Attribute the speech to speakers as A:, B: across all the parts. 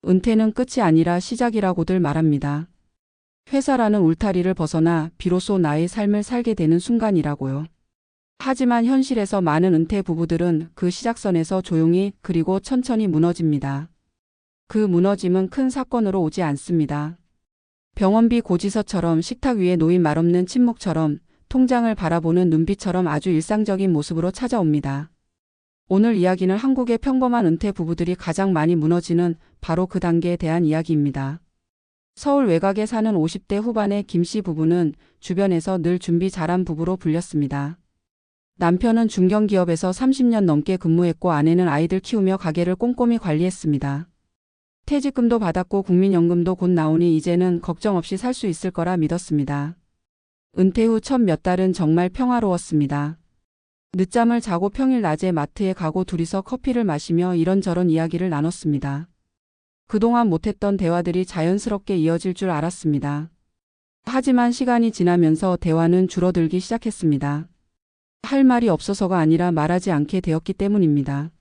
A: 은퇴는 끝이 아니라 시작이라고들 말합니다. 회사라는 울타리를 벗어나 비로소 나의 삶을 살게 되는 순간이라고요. 하지만 현실에서 많은 은퇴 부부들은 그 시작선에서 조용히 그리고 천천히 무너집니다. 그 무너짐은 큰 사건으로 오지 않습니다. 병원비 고지서처럼, 식탁 위에 놓인 말없는 침묵처럼, 통장을 바라보는 눈빛처럼 아주 일상적인 모습으로 찾아옵니다. 오늘 이야기는 한국의 평범한 은퇴 부부들이 가장 많이 무너지는 바로 그 단계에 대한 이야기입니다. 서울 외곽에 사는 50대 후반의 김씨 부부는 주변에서 늘 준비 잘한 부부로 불렸습니다. 남편은 중견기업에서 30년 넘게 근무했고 아내는 아이들 키우며 가게를 꼼꼼히 관리했습니다. 퇴직금도 받았고 국민연금도 곧 나오니 이제는 걱정 없이 살 수 있을 거라 믿었습니다. 은퇴 후 첫 몇 달은 정말 평화로웠습니다. 늦잠을 자고 평일 낮에 마트에 가고 둘이서 커피를 마시며 이런저런 이야기를 나눴습니다. 그동안 못했던 대화들이 자연스럽게 이어질 줄 알았습니다. 하지만 시간이 지나면서 대화는 줄어들기 시작했습니다. 할 말이 없어서가 아니라 말하지 않게 되었기 때문입니다.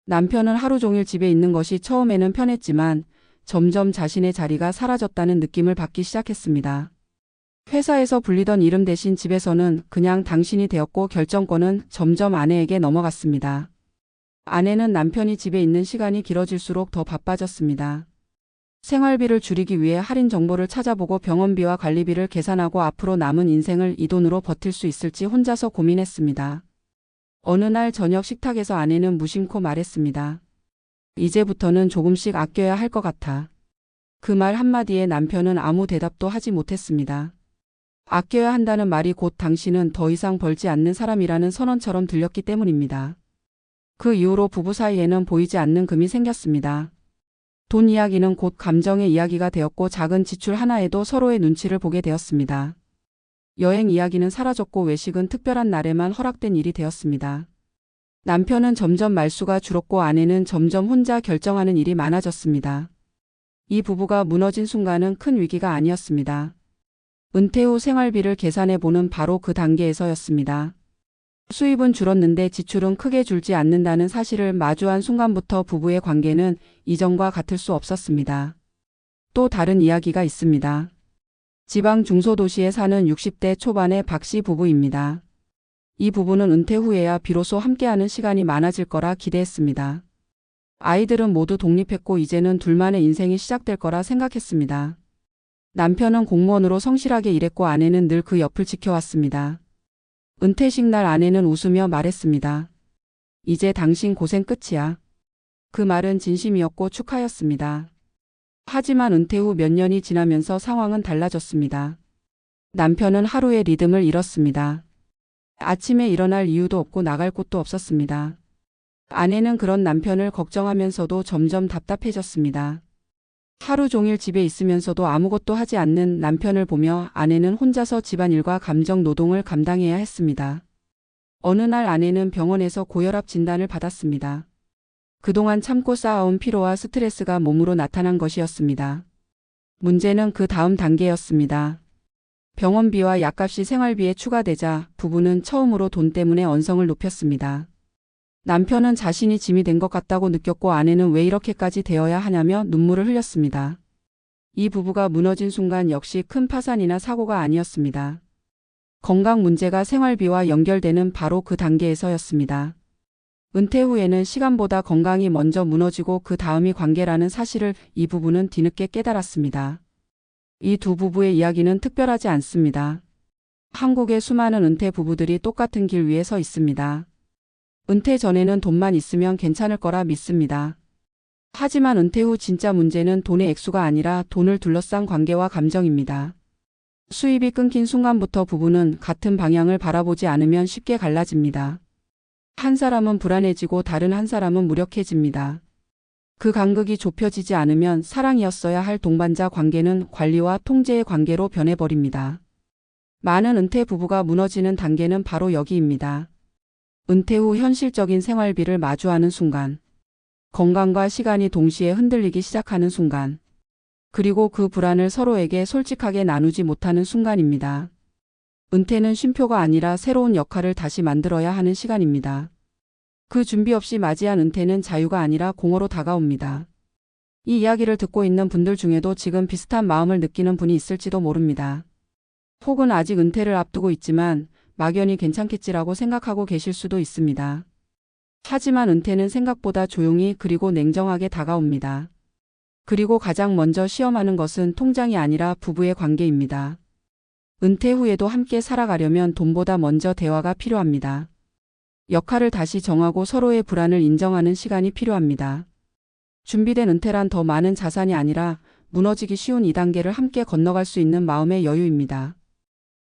A: 남편은 하루 종일 집에 있는 것이 처음에는 편했지만 점점 자신의 자리가 사라졌다는 느낌을 받기 시작했습니다. 회사에서 불리던 이름 대신 집에서는 그냥 당신이 되었고 결정권은 점점 아내에게 넘어갔습니다. 아내는 남편이 집에 있는 시간이 길어질수록 더 바빠졌습니다. 생활비를 줄이기 위해 할인 정보를 찾아보고 병원비와 관리비를 계산하고 앞으로 남은 인생을 이 돈으로 버틸 수 있을지 혼자서 고민했습니다. 어느 날 저녁 식탁에서 아내는 무심코 말했습니다. 이제부터는 조금씩 아껴야 할 것 같아. 그 말 한마디에 남편은 아무 대답도 하지 못했습니다. 아껴야 한다는 말이 곧 당신은 더 이상 벌지 않는 사람이라는 선언처럼 들렸기 때문입니다. 그 이후로 부부 사이에는 보이지 않는 금이 생겼습니다. 돈 이야기는 곧 감정의 이야기가 되었고 작은 지출 하나에도 서로의 눈치를 보게 되었습니다. 여행 이야기는 사라졌고 외식은 특별한 날에만 허락된 일이 되었습니다. 남편은 점점 말수가 줄었고 아내는 점점 혼자 결정하는 일이 많아졌습니다. 이 부부가 무너진 순간은 큰 위기가 아니었습니다. 은퇴 후 생활비를 계산해 보는 바로 그 단계에서였습니다. 수입은 줄었는데 지출은 크게 줄지 않는다는 사실을 마주한 순간부터 부부의 관계는 이전과 같을 수 없었습니다. 또 다른 이야기가 있습니다. 지방 중소도시에 사는 60대 초반의 박씨 부부입니다. 이 부부는 은퇴 후에야 비로소 함께하는 시간이 많아질 거라 기대했습니다. 아이들은 모두 독립했고 이제는 둘만의 인생이 시작될 거라 생각했습니다. 남편은 공무원으로 성실하게 일했고 아내는 늘 그 옆을 지켜왔습니다. 은퇴식 날 아내는 웃으며 말했습니다. 이제 당신 고생 끝이야. 그 말은 진심이었고 축하였습니다. 하지만 은퇴 후 몇 년이 지나면서 상황은 달라졌습니다. 남편은 하루의 리듬을 잃었습니다. 아침에 일어날 이유도 없고 나갈 곳도 없었습니다. 아내는 그런 남편을 걱정하면서도 점점 답답해졌습니다. 하루 종일 집에 있으면서도 아무것도 하지 않는 남편을 보며 아내는 혼자서 집안일과 감정 노동을 감당해야 했습니다. 어느 날 아내는 병원에서 고혈압 진단을 받았습니다. 그동안 참고 쌓아온 피로와 스트레스가 몸으로 나타난 것이었습니다. 문제는 그 다음 단계였습니다. 병원비와 약값이 생활비에 추가되자 부부는 처음으로 돈 때문에 언성을 높였습니다. 남편은 자신이 짐이 된 것 같다고 느꼈고 아내는 왜 이렇게까지 되어야 하냐며 눈물을 흘렸습니다. 이 부부가 무너진 순간 역시 큰 파산이나 사고가 아니었습니다. 건강 문제가 생활비와 연결되는 바로 그 단계에서였습니다. 은퇴 후에는 시간보다 건강이 먼저 무너지고 그 다음이 관계라는 사실을 이 부부는 뒤늦게 깨달았습니다. 이 두 부부의 이야기는 특별하지 않습니다. 한국의 수많은 은퇴 부부들이 똑같은 길 위에 서 있습니다. 은퇴 전에는 돈만 있으면 괜찮을 거라 믿습니다. 하지만 은퇴 후 진짜 문제는 돈의 액수가 아니라 돈을 둘러싼 관계와 감정입니다. 수입이 끊긴 순간부터 부부는 같은 방향을 바라보지 않으면 쉽게 갈라집니다. 한 사람은 불안해지고 다른 한 사람은 무력해집니다. 그 간극이 좁혀지지 않으면 사랑이었어야 할 동반자 관계는 관리와 통제의 관계로 변해버립니다. 많은 은퇴 부부가 무너지는 단계는 바로 여기입니다. 은퇴 후 현실적인 생활비를 마주하는 순간, 건강과 시간이 동시에 흔들리기 시작하는 순간, 그리고 그 불안을 서로에게 솔직하게 나누지 못하는 순간입니다. 은퇴는 쉼표가 아니라 새로운 역할을 다시 만들어야 하는 시간입니다. 그 준비 없이 맞이한 은퇴는 자유가 아니라 공허로 다가옵니다. 이 이야기를 듣고 있는 분들 중에도 지금 비슷한 마음을 느끼는 분이 있을지도 모릅니다. 혹은 아직 은퇴를 앞두고 있지만 막연히 괜찮겠지라고 생각하고 계실 수도 있습니다. 하지만 은퇴는 생각보다 조용히 그리고 냉정하게 다가옵니다. 그리고 가장 먼저 시험하는 것은 통장이 아니라 부부의 관계입니다. 은퇴 후에도 함께 살아가려면 돈보다 먼저 대화가 필요합니다. 역할을 다시 정하고 서로의 불안을 인정하는 시간이 필요합니다. 준비된 은퇴란 더 많은 자산이 아니라 무너지기 쉬운 2단계를 함께 건너갈 수 있는 마음의 여유입니다.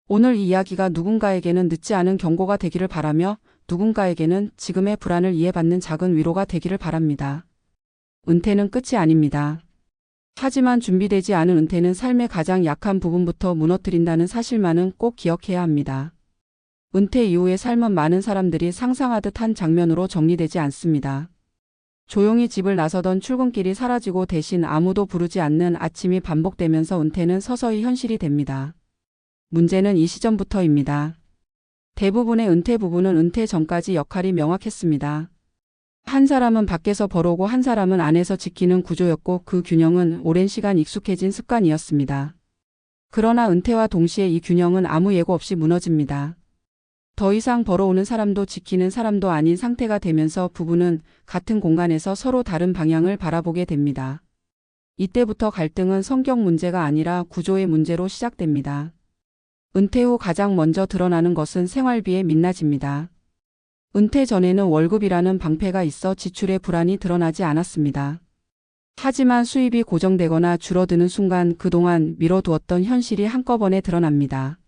A: 오늘 이 이야기가 누군가에게는 늦지 않은 경고가 되기를 바라며 누군가에게는 지금의 불안을 이해받는 작은 위로가 되기를 바랍니다. 은퇴는 끝이 아닙니다. 하지만 준비되지 않은 은퇴는 삶의 가장 약한 부분부터 무너뜨린다는 사실만은 꼭 기억해야 합니다. 은퇴 이후의 삶은 많은 사람들이 상상하듯 한 장면으로 정리되지 않습니다. 조용히 집을 나서던 출근길이 사라지고 대신 아무도 부르지 않는 아침이 반복되면서 은퇴는 서서히 현실이 됩니다. 문제는 이 시점부터입니다. 대부분의 은퇴 부부는 은퇴 전까지 역할이 명확했습니다. 한 사람은 밖에서 벌어오고 한 사람은 안에서 지키는 구조였고 그 균형은 오랜 시간 익숙해진 습관이었습니다. 그러나 은퇴와 동시에 이 균형은 아무 예고 없이 무너집니다. 더 이상 벌어오는 사람도 지키는 사람도 아닌 상태가 되면서 부부는 같은 공간에서 서로 다른 방향을 바라보게 됩니다. 이때부터 갈등은 성격 문제가 아니라 구조의 문제로 시작됩니다. 은퇴 후 가장 먼저 드러나는 것은 생활비의 민낯입니다. 은퇴 전에는 월급이라는 방패가 있어 지출의 불안이 드러나지 않았습니다. 하지만 수입이 고정되거나 줄어드는 순간 그동안 미뤄두었던 현실이 한꺼번에 드러납니다.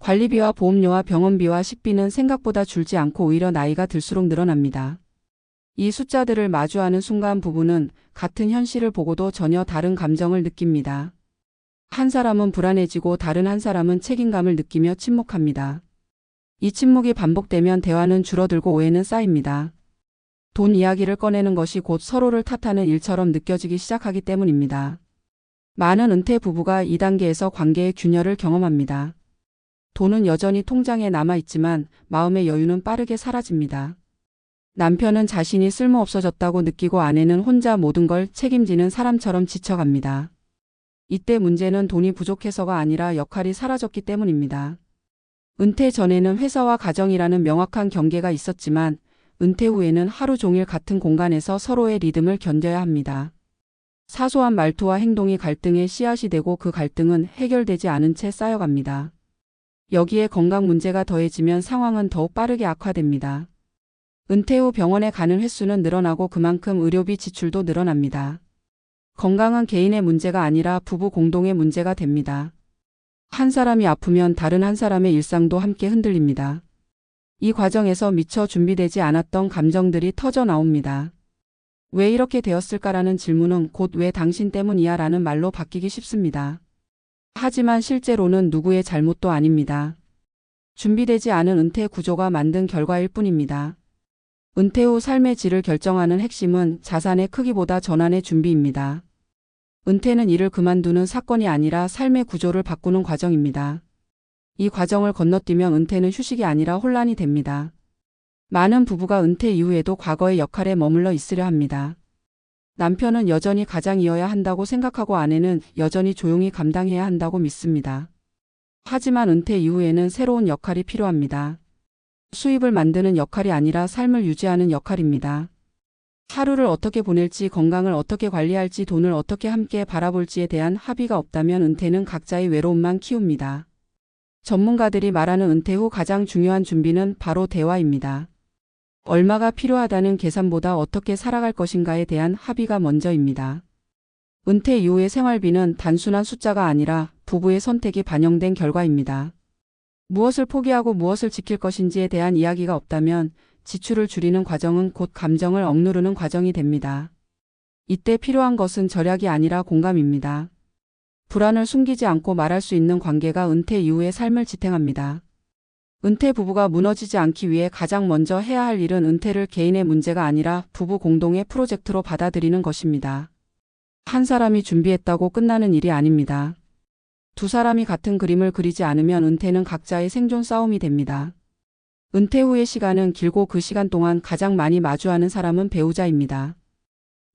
A: 관리비와 보험료와 병원비와 식비는 생각보다 줄지 않고 오히려 나이가 들수록 늘어납니다. 이 숫자들을 마주하는 순간 부부는 같은 현실을 보고도 전혀 다른 감정을 느낍니다. 한 사람은 불안해지고 다른 한 사람은 책임감을 느끼며 침묵합니다. 이 침묵이 반복되면 대화는 줄어들고 오해는 쌓입니다. 돈 이야기를 꺼내는 것이 곧 서로를 탓하는 일처럼 느껴지기 시작하기 때문입니다. 많은 은퇴 부부가 2단계에서 관계의 균열을 경험합니다. 돈은 여전히 통장에 남아있지만 마음의 여유는 빠르게 사라집니다. 남편은 자신이 쓸모없어졌다고 느끼고 아내는 혼자 모든 걸 책임지는 사람처럼 지쳐갑니다. 이때 문제는 돈이 부족해서가 아니라 역할이 사라졌기 때문입니다. 은퇴 전에는 회사와 가정이라는 명확한 경계가 있었지만 은퇴 후에는 하루 종일 같은 공간에서 서로의 리듬을 견뎌야 합니다. 사소한 말투와 행동이 갈등의 씨앗이 되고 그 갈등은 해결되지 않은 채 쌓여갑니다. 여기에 건강 문제가 더해지면 상황은 더욱 빠르게 악화됩니다. 은퇴 후 병원에 가는 횟수는 늘어나고 그만큼 의료비 지출도 늘어납니다. 건강은 개인의 문제가 아니라 부부 공동의 문제가 됩니다. 한 사람이 아프면 다른 한 사람의 일상도 함께 흔들립니다. 이 과정에서 미처 준비되지 않았던 감정들이 터져 나옵니다. 왜 이렇게 되었을까라는 질문은 곧 왜 당신 때문이야 라는 말로 바뀌기 쉽습니다. 하지만 실제로는 누구의 잘못도 아닙니다. 준비되지 않은 은퇴 구조가 만든 결과일 뿐입니다. 은퇴 후 삶의 질을 결정하는 핵심은 자산의 크기보다 전환의 준비입니다. 은퇴는 일을 그만두는 사건이 아니라 삶의 구조를 바꾸는 과정입니다. 이 과정을 건너뛰면 은퇴는 휴식이 아니라 혼란이 됩니다. 많은 부부가 은퇴 이후에도 과거의 역할에 머물러 있으려 합니다. 남편은 여전히 가장이어야 한다고 생각하고 아내는 여전히 조용히 감당해야 한다고 믿습니다. 하지만 은퇴 이후에는 새로운 역할이 필요합니다. 수입을 만드는 역할이 아니라 삶을 유지하는 역할입니다. 하루를 어떻게 보낼지, 건강을 어떻게 관리할지, 돈을 어떻게 함께 바라볼지에 대한 합의가 없다면 은퇴는 각자의 외로움만 키웁니다. 전문가들이 말하는 은퇴 후 가장 중요한 준비는 바로 대화입니다. 얼마가 필요하다는 계산보다 어떻게 살아갈 것인가에 대한 합의가 먼저입니다. 은퇴 이후의 생활비는 단순한 숫자가 아니라 부부의 선택이 반영된 결과입니다. 무엇을 포기하고 무엇을 지킬 것인지에 대한 이야기가 없다면 지출을 줄이는 과정은 곧 감정을 억누르는 과정이 됩니다. 이때 필요한 것은 절약이 아니라 공감입니다. 불안을 숨기지 않고 말할 수 있는 관계가 은퇴 이후의 삶을 지탱합니다. 은퇴 부부가 무너지지 않기 위해 가장 먼저 해야 할 일은 은퇴를 개인의 문제가 아니라 부부 공동의 프로젝트로 받아들이는 것입니다. 한 사람이 준비했다고 끝나는 일이 아닙니다. 두 사람이 같은 그림을 그리지 않으면 은퇴는 각자의 생존 싸움이 됩니다. 은퇴 후의 시간은 길고 그 시간 동안 가장 많이 마주하는 사람은 배우자입니다.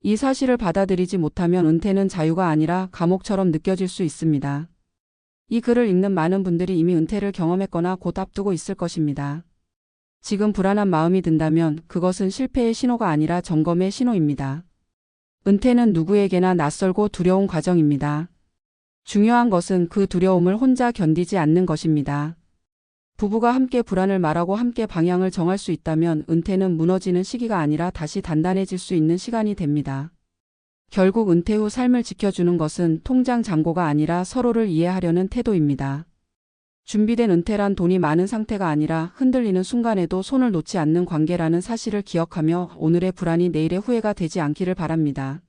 A: 이 사실을 받아들이지 못하면 은퇴는 자유가 아니라 감옥처럼 느껴질 수 있습니다. 이 글을 읽는 많은 분들이 이미 은퇴를 경험했거나 곧 앞두고 있을 것입니다. 지금 불안한 마음이 든다면 그것은 실패의 신호가 아니라 점검의 신호입니다. 은퇴는 누구에게나 낯설고 두려운 과정입니다. 중요한 것은 그 두려움을 혼자 견디지 않는 것입니다. 부부가 함께 불안을 말하고 함께 방향을 정할 수 있다면 은퇴는 무너지는 시기가 아니라 다시 단단해질 수 있는 시간이 됩니다. 결국 은퇴 후 삶을 지켜주는 것은 통장 잔고가 아니라 서로를 이해하려는 태도입니다. 준비된 은퇴란 돈이 많은 상태가 아니라 흔들리는 순간에도 손을 놓지 않는 관계라는 사실을 기억하며 오늘의 불안이 내일의 후회가 되지 않기를 바랍니다.